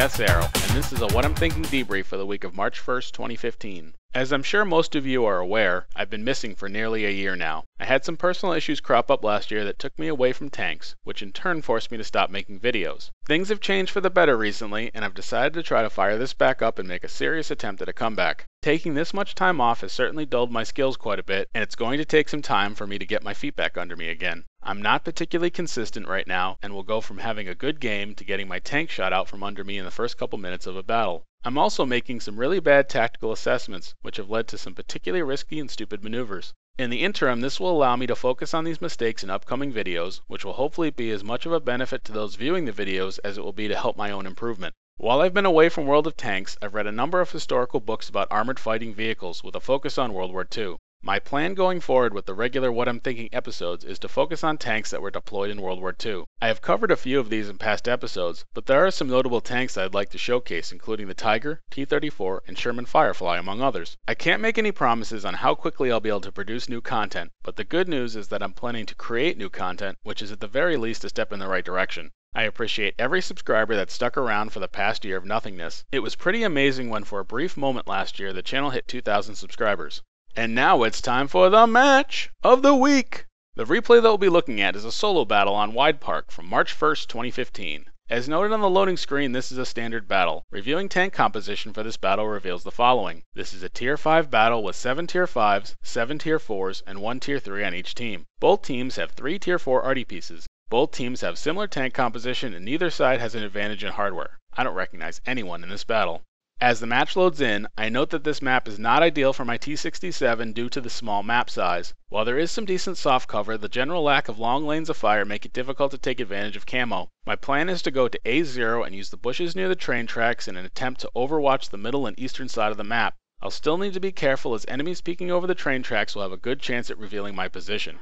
Death's Arrow, and this is a What I'm Thinking Debrief for the week of March 1st, 2015. As I'm sure most of you are aware, I've been missing for nearly a year now. I had some personal issues crop up last year that took me away from tanks, which in turn forced me to stop making videos. Things have changed for the better recently, and I've decided to try to fire this back up and make a serious attempt at a comeback. Taking this much time off has certainly dulled my skills quite a bit, and it's going to take some time for me to get my feet back under me again. I'm not particularly consistent right now, and will go from having a good game to getting my tank shot out from under me in the first couple minutes of a battle. I'm also making some really bad tactical assessments, which have led to some particularly risky and stupid maneuvers. In the interim, this will allow me to focus on these mistakes in upcoming videos, which will hopefully be as much of a benefit to those viewing the videos as it will be to help my own improvement. While I've been away from World of Tanks, I've read a number of historical books about armored fighting vehicles with a focus on World War II. My plan going forward with the regular What I'm Thinking episodes is to focus on tanks that were deployed in World War II. I have covered a few of these in past episodes, but there are some notable tanks I'd like to showcase, including the Tiger, T-34, and Sherman Firefly, among others. I can't make any promises on how quickly I'll be able to produce new content, but the good news is that I'm planning to create new content, which is at the very least a step in the right direction. I appreciate every subscriber that stuck around for the past year of nothingness. It was pretty amazing when for a brief moment last year the channel hit 2,000 subscribers. And now it's time for the match of the week! The replay that we'll be looking at is a solo battle on Wide Park from March 1st, 2015. As noted on the loading screen, this is a standard battle. Reviewing tank composition for this battle reveals the following. This is a Tier 5 battle with 7 Tier 5s, 7 Tier 4s, and 1 Tier 3 on each team. Both teams have 3 Tier 4 arty pieces. Both teams have similar tank composition and neither side has an advantage in hardware. I don't recognize anyone in this battle. As the match loads in, I note that this map is not ideal for my T-67 due to the small map size. While there is some decent soft cover, the general lack of long lanes of fire make it difficult to take advantage of camo. My plan is to go to A0 and use the bushes near the train tracks in an attempt to overwatch the middle and eastern side of the map. I'll still need to be careful as enemies peeking over the train tracks will have a good chance at revealing my position.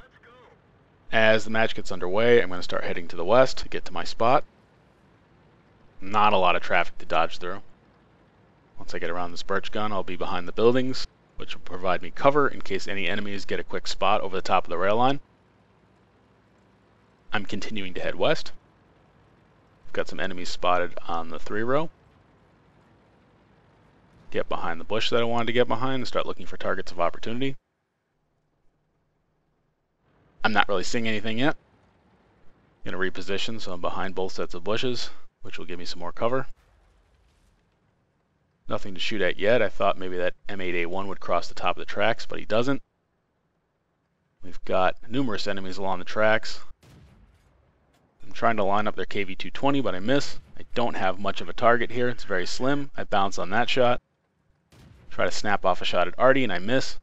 As the match gets underway, I'm going to start heading to the west to get to my spot. Not a lot of traffic to dodge through. Once I get around this birch gun, I'll be behind the buildings, which will provide me cover in case any enemies get a quick spot over the top of the rail line. I'm continuing to head west. I've got some enemies spotted on the 3-row. Get behind the bush that I wanted to get behind and start looking for targets of opportunity. I'm not really seeing anything yet. I'm going to reposition so I'm behind both sets of bushes, which will give me some more cover. Nothing to shoot at yet. I thought maybe that M8A1 would cross the top of the tracks, but he doesn't. We've got numerous enemies along the tracks. I'm trying to line up their KV-220, but I miss. I don't have much of a target here. It's very slim. I bounce on that shot. Try to snap off a shot at arty, and I miss.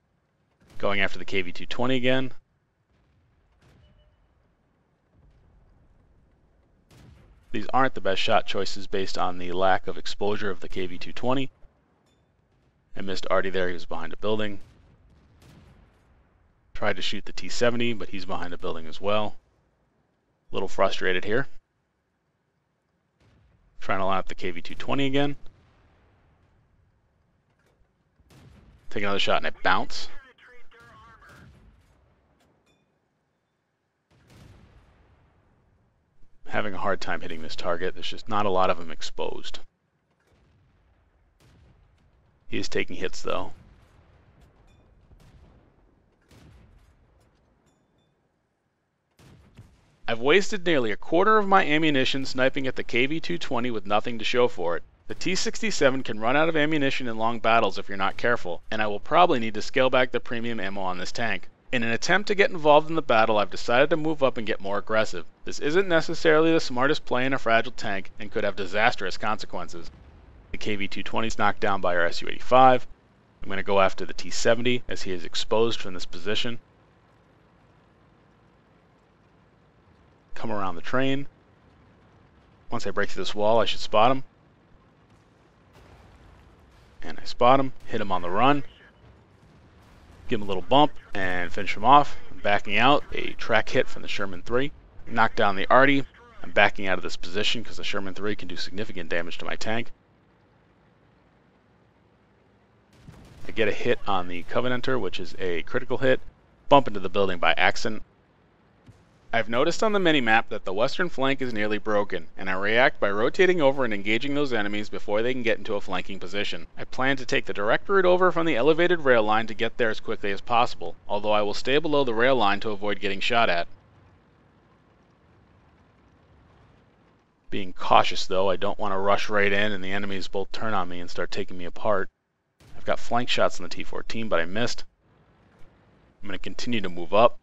Going after the KV-220 again. These aren't the best shot choices based on the lack of exposure of the KV-220. I missed arty there, he was behind a building. Tried to shoot the T-70, but he's behind a building as well. A little frustrated here. Trying to line up the KV-220 again. Take another shot and I bounce. Having a hard time hitting this target. There's just not a lot of them exposed. He is taking hits though. I've wasted nearly a quarter of my ammunition sniping at the KV-220 with nothing to show for it. The T-67 can run out of ammunition in long battles if you're not careful, and I will probably need to scale back the premium ammo on this tank. In an attempt to get involved in the battle, I've decided to move up and get more aggressive. This isn't necessarily the smartest play in a fragile tank and could have disastrous consequences. The KV-220 is knocked down by our Su-85. I'm going to go after the T-70 as he is exposed from this position. Come around the train. Once I break through this wall, I should spot him. And I spot him, hit him on the run. Give him a little bump and finish him off. I'm backing out, a track hit from the Sherman 3. Knock down the arty. I'm backing out of this position because the Sherman 3 can do significant damage to my tank. I get a hit on the Covenanter, which is a critical hit. Bump into the building by accident. I've noticed on the minimap that the western flank is nearly broken, and I react by rotating over and engaging those enemies before they can get into a flanking position. I plan to take the direct route over from the elevated rail line to get there as quickly as possible, although I will stay below the rail line to avoid getting shot at. Being cautious though, I don't want to rush right in and the enemies both turn on me and start taking me apart. I've got flank shots on the T-14, but I missed. I'm going to continue to move up.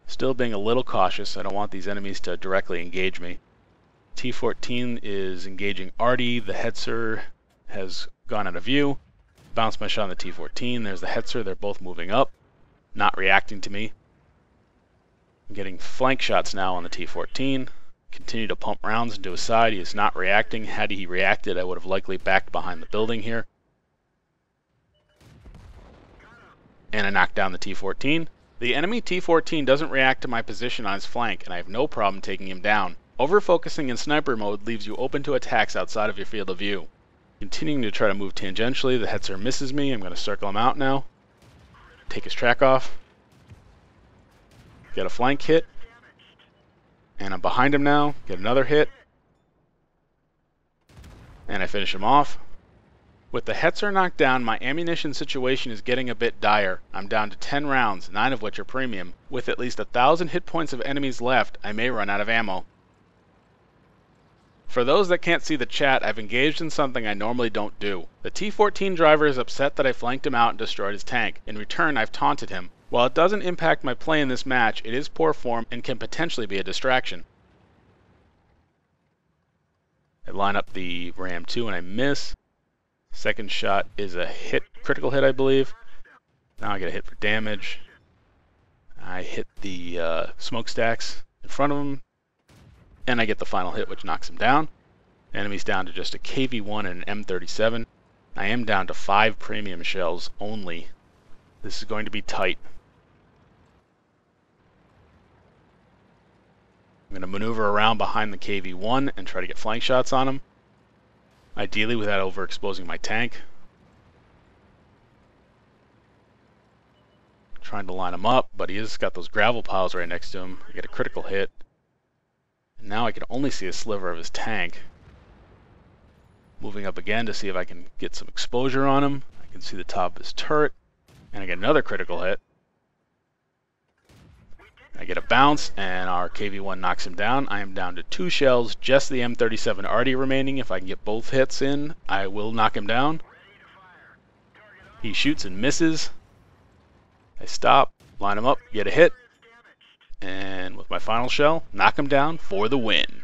Still being a little cautious. I don't want these enemies to directly engage me. T-14 is engaging Artie. The Hetzer has gone out of view. Bounced my shot on the T-14. There's the Hetzer. They're both moving up, not reacting to me. I'm getting flank shots now on the T-14. Continue to pump rounds into his side. He is not reacting. Had he reacted, I would have likely backed behind the building here. And I knocked down the T-14. The enemy T-14 doesn't react to my position on his flank, and I have no problem taking him down. Over-focusing in sniper mode leaves you open to attacks outside of your field of view. Continuing to try to move tangentially, the Hetzer misses me. I'm going to circle him out now. Take his track off. Get a flank hit. And I'm behind him now. Get another hit. And I finish him off. With the Hetzer knocked down, my ammunition situation is getting a bit dire. I'm down to 10 rounds, 9 of which are premium. With at least 1,000 hit points of enemies left, I may run out of ammo. For those that can't see the chat, I've engaged in something I normally don't do. The T-14 driver is upset that I flanked him out and destroyed his tank. In return, I've taunted him. While it doesn't impact my play in this match, it is poor form and can potentially be a distraction. I line up the Ram 2 and I miss. Second shot is a hit, critical hit I believe. Now I get a hit for damage. I hit the smokestacks in front of him. And I get the final hit which knocks him down. Enemy's down to just a KV-1 and an M37. I am down to 5 premium shells only. This is going to be tight. I'm going to maneuver around behind the KV-1 and try to get flank shots on him. Ideally without overexposing my tank. Trying to line him up, but he has got those gravel piles right next to him. I get a critical hit. And now I can only see a sliver of his tank. Moving up again to see if I can get some exposure on him. I can see the top of his turret. And I get another critical hit. I get a bounce, and our KV-1 knocks him down. I am down to 2 shells, just the M37 Artie remaining. If I can get both hits in, I will knock him down. He shoots and misses. I stop, line him up, get a hit, and with my final shell, knock him down for the win.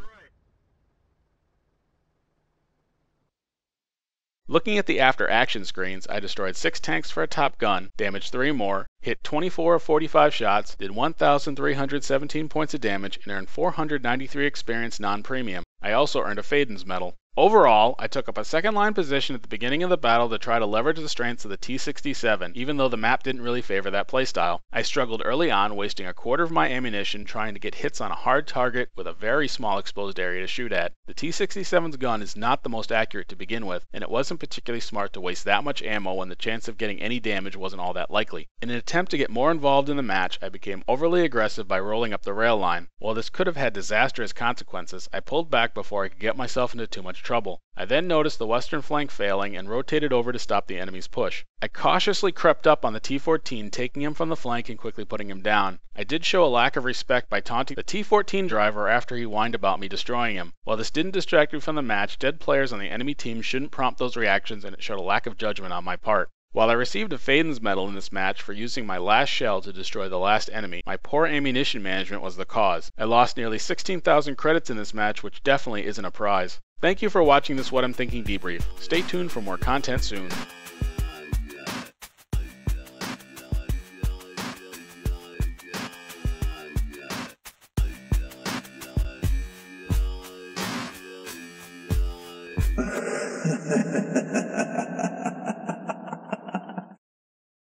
Looking at the after action screens, I destroyed 6 tanks for a top gun, damaged 3 more, hit 24 of 45 shots, did 1,317 points of damage, and earned 493 experience non-premium. I also earned a Faden's medal. Overall, I took up a second line position at the beginning of the battle to try to leverage the strengths of the T-67, even though the map didn't really favor that playstyle. I struggled early on, wasting a quarter of my ammunition trying to get hits on a hard target with a very small exposed area to shoot at. The T-67's gun is not the most accurate to begin with, and it wasn't particularly smart to waste that much ammo when the chance of getting any damage wasn't all that likely. In an attempt to get more involved in the match, I became overly aggressive by rolling up the rail line. While this could have had disastrous consequences, I pulled back before I could get myself into too much trouble. I then noticed the western flank failing and rotated over to stop the enemy's push. I cautiously crept up on the T-14, taking him from the flank and quickly putting him down. I did show a lack of respect by taunting the T-14 driver after he whined about me destroying him. While this didn't distract me from the match, dead players on the enemy team shouldn't prompt those reactions, and it showed a lack of judgment on my part. While I received a Faden's medal in this match for using my last shell to destroy the last enemy, my poor ammunition management was the cause. I lost nearly 16,000 credits in this match, which definitely isn't a prize. Thank you for watching this WoT I'm Thinking Debrief. Stay tuned for more content soon.